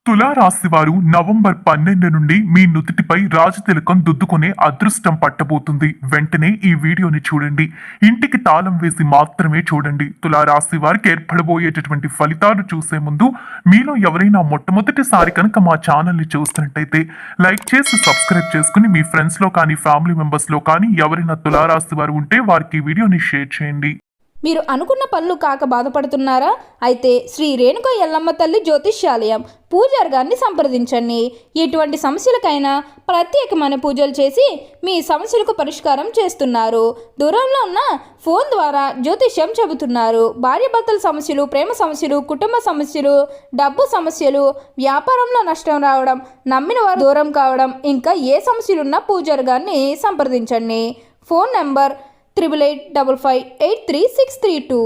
తులారాశి వారు నవంబర్ 12 నుండి మీ నుదిటిపై రాజతిలకం దిద్దుకునే అదృష్టం పట్టబోతుంది. వెంటనే ఈ వీడియోని చూడండి. ఇంటికి తాళం వేసి మాత్రమే చూడండి. తులారాశి వారికి ఏర్పడబోయేటటువంటి ఫలితాలు చూసే ముందు మీలో ఎవరైనా మొట్టమొదటిసారి కనుక మా ఛానల్ని చూస్తున్నట్టయితే లైక్ చేసి సబ్స్క్రైబ్ చేసుకుని మీ ఫ్రెండ్స్లో కానీ ఫ్యామిలీ మెంబర్స్లో కానీ ఎవరైనా తులారాశి వారు ఉంటే వారికి ఈ వీడియోని షేర్ చేయండి. మీరు అనుకున్న పనులు కాక బాధపడుతున్నారా? అయితే శ్రీ రేణుక ఎల్లమ్మ తల్లి జ్యోతిష్యాలయం పూజారి గారిని సంప్రదించండి. ఎటువంటి సమస్యలకైనా ప్రత్యేకమైన పూజలు చేసి మీ సమస్యలకు పరిష్కారం చేస్తున్నారు. దూరంలో ఉన్న ఫోన్ ద్వారా జ్యోతిష్యం చెబుతున్నారు. భార్యాభర్తల సమస్యలు, ప్రేమ సమస్యలు, కుటుంబ సమస్యలు, డబ్బు సమస్యలు, వ్యాపారంలో నష్టం రావడం, నమ్మిన వారు దూరం కావడం, ఇంకా ఏ సమస్యలున్నా పూజారి గారిని సంప్రదించండి. Phone number 8855533632.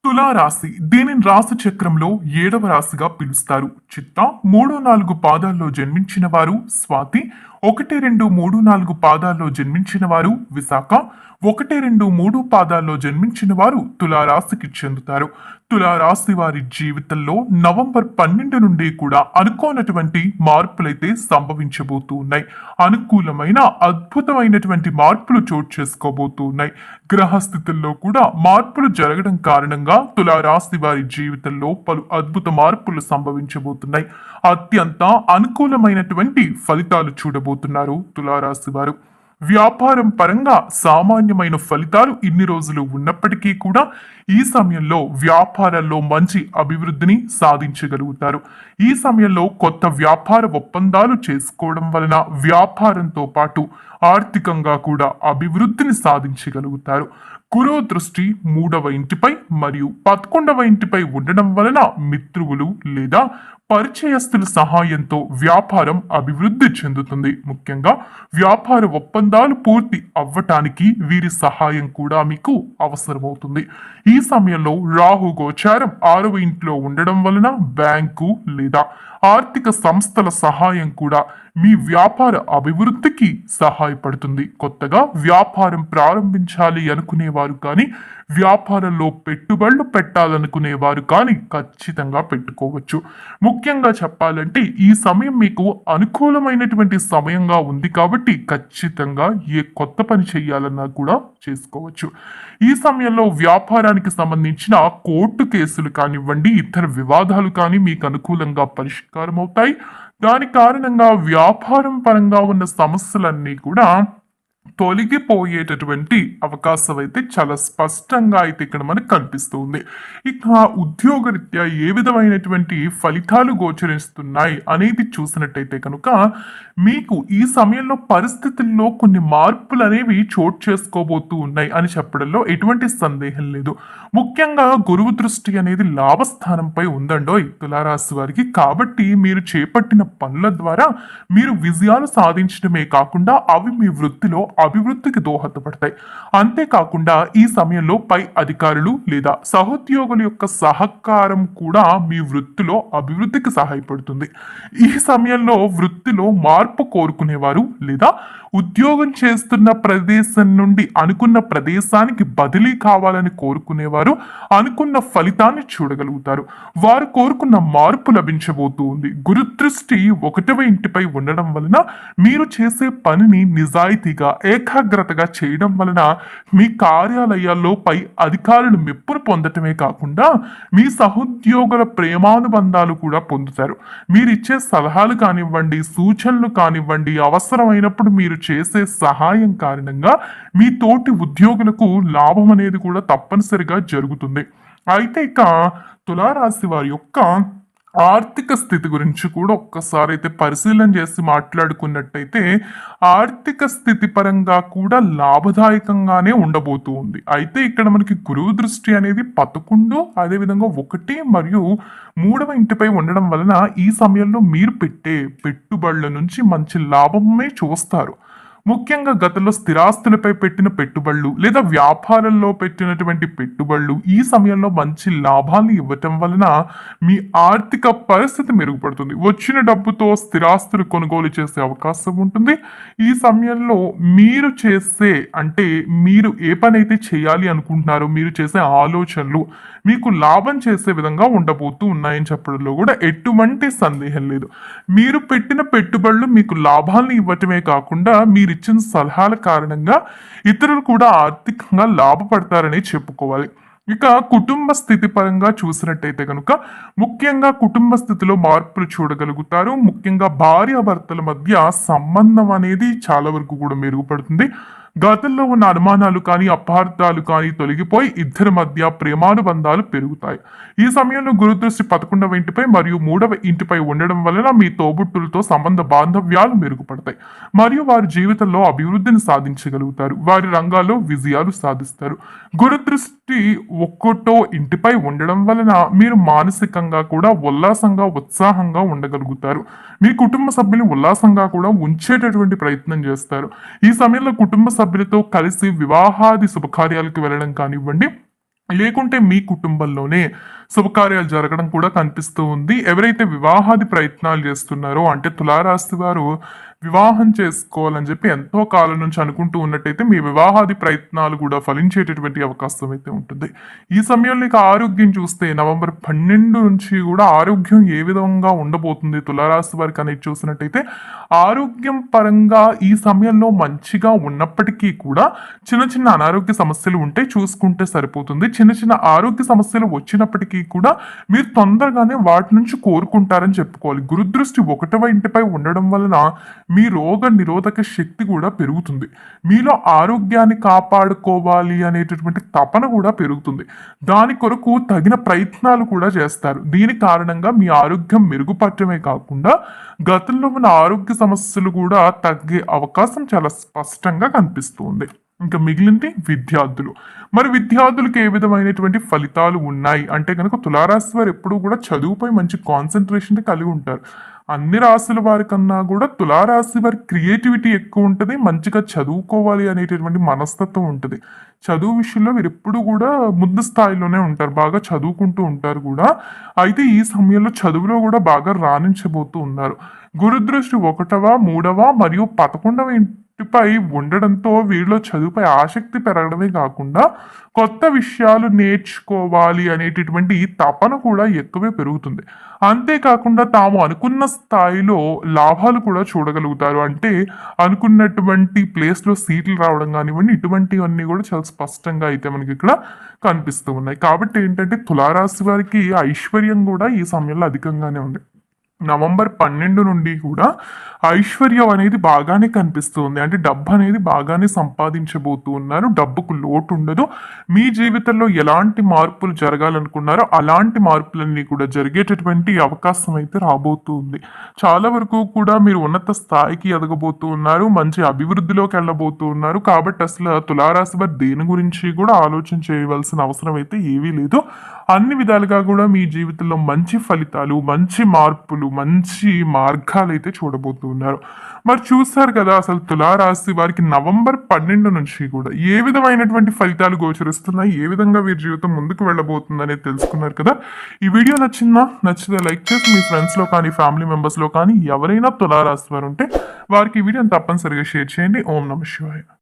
తులారాశి దీనిని రాశి చక్రంలో 7వ రాశిగా పిలుస్తారు. చిత్త 3-4 పాదాల్లో జన్మించిన వారు స్వాతి, 1-2-3-4 పాదాల్లో జన్మించిన వారు విశాఖ, 1-2-3 పాదాల్లో జన్మించిన వారు తులారాశికి చెందుతారు. తులారాశి వారి జీవితంలో నవంబర్ 12 నుండి కూడా అనుకోనటువంటి మార్పులైతే సంభవించబోతూ ఉన్నాయి. అనుకూలమైన అద్భుతమైనటువంటి మార్పులు చోటు చేసుకోబోతూ ఉన్నాయి. గ్రహస్థితుల్లో కూడా మార్పులు జరగడం కారణంగా తులారాశి వారి జీవితంలో పలు అద్భుత మార్పులు సంభవించబోతున్నాయి. అత్యంత అనుకూలమైనటువంటి ఫలితాలు చూడబోతున్నారు తులారాశి వారు. వ్యాపారం పరంగా సామాన్యమైన ఫలితాలు ఇన్ని రోజులు ఉన్నప్పటికీ కూడా ఈ సమయంలో వ్యాపారాల్లో మంచి అభివృద్ధిని సాధించగలుగుతారు. ఈ సమయంలో కొత్త వ్యాపార ఒప్పందాలు చేసుకోవడం వలన వ్యాపారంతో పాటు ఆర్థికంగా కూడా అభివృద్ధిని సాధించగలుగుతారు. గురువు దృష్టి 3వ ఇంటిపై మరియు 11వ ఇంటిపై ఉండడం వలన మిత్రువులు లేదా పరిచయస్తుల సహాయంతో వ్యాపారం అభివృద్ధి చెందుతుంది. ముఖ్యంగా వ్యాపార ఒప్పందాలు పూర్తి అవ్వటానికి వీరి సహాయం కూడా మీకు అవసరమవుతుంది. ఈ సమయంలో రాహు గోచారం 6వ ఇంట్లో ఉండడం వలన బ్యాంకు లేదా ఆర్థిక సంస్థల సహాయం కూడా మీ వ్యాపార అభివృద్ధికి సహాయపడుతుంది. కొత్తగా వ్యాపారం ప్రారంభించాలి అనుకునేవారు కానీ వ్యాపారంలో పెట్టుబడులు పెట్టాలనుకునేవారు కానీ ఖచ్చితంగా పెట్టుకోవచ్చు. ముఖ్యంగా చెప్పాలంటే ఈ సమయం మీకు అనుకూలమైనటువంటి సమయంగా ఉంది కాబట్టి ఖచ్చితంగా ఏ కొత్త పని చేయాలన్నా కూడా చేసుకోవచ్చు. ఈ సమయంలో వ్యాపారానికి సంబంధించిన కోర్టు కేసులు కానివ్వండి, ఇతర వివాదాలు కానీ మీకు అనుకూలంగా పరిష్కారం అవుతాయి. దాని కారణంగా వ్యాపారం పరంగా ఉన్న సమస్యలన్నీ కూడా తొలగిపోయేటటువంటి అవకాశం అయితే చాలా స్పష్టంగా అయితే ఇక్కడ మనకు కనిపిస్తుంది. ఇక ఉద్యోగరీత్యా ఏ విధమైనటువంటి ఫలితాలు గోచరిస్తున్నాయి అనేది చూసినట్టయితే కనుక మీకు ఈ సమయంలో పరిస్థితుల్లో కొన్ని మార్పులు అనేవి చోటు చేసుకోబోతూ ఉన్నాయి అని చెప్పడంలో ఎటువంటి సందేహం లేదు. ముఖ్యంగా గురువు దృష్టి అనేది లాభస్థానంపై ఉందండోయ్ తులారాశి వారికి. కాబట్టి మీరు చేపట్టిన పనుల ద్వారా మీరు విజయాలు సాధించడమే కాకుండా అవి మీ వృత్తిలో అభివృద్ధికి దోహదపడతాయి. అంతేకాకుండా ఈ సమయంలో పై అధికారులు లేదా సహోద్యోగుల యొక్క సహకారం కూడా మీ వృత్తిలో అభివృద్ధికి సహాయపడుతుంది. ఈ సమయంలో వృత్తిలో మార్పు కోరుకునేవారు లేదా ఉద్యోగం చేస్తున్న ప్రదేశం నుండి అనుకున్న ప్రదేశానికి బదిలీ కావాలని కోరుకునేవారు అనుకున్న ఫలితాన్ని చూడగలుగుతారు. వారు కోరుకున్న మార్పు లభించబోతూ ఉంది. గురుదృష్టి 1వ ఇంటిపై ఉండడం వలన మీరు చేసే పనిని నిజాయితీగా ఏకాగ్రతగా చేయడం వలన మీ కార్యాలయాల్లో పై అధికారులు మెప్పును పొందటమే కాకుండా మీ సహోద్యోగుల ప్రేమానుబంధాలు కూడా పొందుతారు. మీరు ఇచ్చే సలహాలు కానివ్వండి, సూచనలు కానివ్వండి, అవసరమైనప్పుడు మీరు చేసే సహాయం కారణంగా మీ తోటి ఉద్యోగులకు లాభం అనేది కూడా తప్పనిసరిగా జరుగుతుంది. అయితే ఇక తులారాశి వారి యొక్క ఆర్థిక స్థితి గురించి కూడా ఒక్కసారి అయితే పరిశీలన చేసి మాట్లాడుకున్నట్టయితే ఆర్థిక స్థితి పరంగా కూడా లాభదాయకంగానే ఉండబోతూ ఉంది. అయితే ఇక్కడ మనకి గురువు దృష్టి అనేది 11 అదేవిధంగా 1 మరియు 3వ ఇంటిపై ఉండడం వలన ఈ సమయంలో మీరు పెట్టే పెట్టుబడుల నుంచి మంచి లాభమే చూస్తారు. ముఖ్యంగా గతంలో స్థిరాస్తులపై పెట్టిన పెట్టుబడులు లేదా వ్యాపారంలో పెట్టినటువంటి పెట్టుబడులు ఈ సమయంలో మంచి లాభాన్ని ఇవ్వటం వలన మీ ఆర్థిక పరిస్థితి మెరుగుపడుతుంది. వచ్చిన డబ్బుతో స్థిరాస్తులు కొనుగోలు చేసే అవకాశం ఉంటుంది. ఈ సమయంలో మీరు చేసే మీరు ఏ పని అయితే చేయాలి అనుకుంటున్నారో మీరు చేసే ఆలోచనలు మీకు లాభం చేసే విధంగా ఉండబోతూ ఉన్నాయని చెప్పడంలో కూడా ఎటువంటి సందేహం లేదు. మీరు పెట్టిన పెట్టుబడులు మీకు లాభాలను ఇవ్వటమే కాకుండా మీరిచ్చిన సలహాల కారణంగా ఇతరులు కూడా ఆర్థికంగా లాభపడతారని చెప్పుకోవాలి. ఇక కుటుంబ స్థితి పరంగా చూసినట్టయితే కనుక ముఖ్యంగా కుటుంబ స్థితిలో మార్పులు చూడగలుగుతారు. ముఖ్యంగా భార్యాభర్తల మధ్య సంబంధం అనేది చాలా వరకు కూడా మెరుగుపడుతుంది. గతంలో ఉన్న అనుమానాలు కానీ అపార్థాలు కానీ తొలగిపోయి ఇద్దరి మధ్య ప్రేమానుబంధాలు పెరుగుతాయి. ఈ సమయంలో గురుదృష్టి 11వ ఇంటిపై మరియు 3వ ఇంటిపై ఉండడం వలన మీ తోబుట్టులతో సంబంధ బాంధవ్యాలు మెరుగుపడతాయి మరియు వారి జీవితంలో అభివృద్ధిని సాధించగలుగుతారు. వారి రంగాల్లో విజయాలు సాధిస్తారు. గురుదృష్టి ఒక్కొట్టో ఇంటిపై ఉండడం వలన మీరు మానసికంగా కూడా ఉల్లాసంగా ఉత్సాహంగా ఉండగలుగుతారు. మీ కుటుంబ సభ్యులు ఉల్లాసంగా కూడా ఉంచేటటువంటి ప్రయత్నం చేస్తారు. ఈ సమయంలో కుటుంబ సభ్యులతో కలిసి వివాహాది శుభకార్యాలకు వెళ్ళడం కానివ్వండి, లేకుంటే మీ కుటుంబంలోనే శుభకార్యాలు జరగడం కూడా కనిపిస్తూ ఉంది. ఎవరైతే వివాహాది ప్రయత్నాలు చేస్తున్నారో అంటే తులారాశి వారు వివాహం చేసుకోవాలని చెప్పి ఎంతో కాలం నుంచి అనుకుంటూ ఉన్నట్టయితే మీ వివాహాది ప్రయత్నాలు కూడా ఫలించేటటువంటి అవకాశం అయితే ఉంటుంది. ఈ సమయంలో ఇక ఆరోగ్యం చూస్తే నవంబర్ 12 నుంచి కూడా ఆరోగ్యం ఏ విధంగా ఉండబోతుంది తులారాశి వారికి అనేది చూసినట్టయితే ఆరోగ్యం పరంగా ఈ సమయంలో మంచిగా ఉన్నప్పటికీ కూడా చిన్న చిన్న అనారోగ్య సమస్యలు ఉంటే చూసుకుంటే సరిపోతుంది. చిన్న చిన్న ఆరోగ్య సమస్యలు వచ్చినప్పటికీ కూడా మీరు తొందరగానే వాటి నుంచి కోరుకుంటారని చెప్పుకోవాలి. గురుదృష్టి 1వ ఇంటిపై ఉండడం వలన మీ రోగ నిరోధక శక్తి కూడా పెరుగుతుంది. మీలో ఆరోగ్యాన్ని కాపాడుకోవాలి అనేటటువంటి తపన కూడా పెరుగుతుంది. దాని కొరకు తగిన ప్రయత్నాలు కూడా చేస్తారు. దీని కారణంగా మీ ఆరోగ్యం మెరుగుపడటమే కాకుండా గతంలో ఉన్న ఆరోగ్య సమస్యలు కూడా తగ్గే అవకాశం చాలా స్పష్టంగా కనిపిస్తుంది. ఇంకా మిగిలింది విద్యార్థులు. మరి విద్యార్థులకు ఏ విధమైనటువంటి ఫలితాలు ఉన్నాయి అంటే కనుక తులారాశి వారు ఎప్పుడూ కూడా చదువుపై మంచి కాన్సన్ట్రేషన్ కలిగి ఉంటారు. అన్ని రాశుల వారి కన్నా కూడా తులారాశి వారి క్రియేటివిటీ ఎక్కువ ఉంటుంది. మంచిగా చదువుకోవాలి అనేటటువంటి మనస్తత్వం ఉంటుంది. చదువు విషయంలో వీరు ఎప్పుడు కూడా ముందు స్థాయిలోనే ఉంటారు. బాగా చదువుకుంటూ ఉంటారు కూడా. అయితే ఈ సమయంలో చదువులో కూడా బాగా రాణించబోతూ ఉన్నారు. గురుదృష్టి 1వ 3వ మరియు 11వ ఇంటిపై ఉండడంతో వీరిలో చదువుపై ఆసక్తి పెరగడమే కాకుండా కొత్త విషయాలు నేర్చుకోవాలి అనేటటువంటి తపన కూడా ఎక్కువే పెరుగుతుంది. అంతేకాకుండా తాము అనుకున్న స్థాయిలో లాభాలు కూడా చూడగలుగుతారు. అంటే అనుకున్నటువంటి ప్లేస్లో సీట్లు రావడం కానివ్వండి, ఇటువంటివన్నీ కూడా చాలా స్పష్టంగా అయితే మనకి ఇక్కడ కనిపిస్తూ ఉన్నాయి. కాబట్టి ఏంటంటే తులారాశి వారికి ఐశ్వర్యం కూడా ఈ సమయంలో అధికంగానే ఉంది. నవంబర్ 12 నుండి కూడా ఐశ్వర్యం అనేది బాగానే కనిపిస్తుంది. అంటే డబ్బు అనేది బాగానే సంపాదించబోతూ ఉన్నారు. డబ్బుకు లోటు ఉండదు. మీ జీవితంలో ఎలాంటి మార్పులు జరగాలనుకున్నారో అలాంటి మార్పులన్నీ కూడా జరిగేటటువంటి అవకాశం అయితే రాబోతూ ఉంది. చాలా వరకు కూడా మీరు ఉన్నత స్థాయికి ఎదగబోతూ ఉన్నారు. మంచి అభివృద్ధిలోకి వెళ్ళబోతూ ఉన్నారు. కాబట్టి అసలు తులారాశి వారు దేని గురించి కూడా ఆలోచన చేయవలసిన అవసరం అయితే ఏమీ లేదు. అన్ని విధాలుగా కూడా మీ జీవితంలో మంచి ఫలితాలు, మంచి మార్పులు, మంచి మార్గాలు అయితే చూడబోతూ ఉన్నారు. మరి చూస్తారు కదా అసలు తులారాశి వారికి నవంబర్ 12 నుంచి కూడా ఏ విధమైనటువంటి ఫలితాలు గోచరిస్తున్నాయి, ఏ విధంగా వీరి జీవితం ముందుకు వెళ్ళబోతుంది అనేది తెలుసుకున్నారు కదా. ఈ వీడియో నచ్చితే లైక్ చేసి మీ ఫ్రెండ్స్లో కానీ ఫ్యామిలీ మెంబర్స్లో కానీ ఎవరైనా తులారాశి వారు ఉంటే వారికి ఈ వీడియోని తప్పనిసరిగా షేర్ చేయండి. ఓం నమః శివాయ.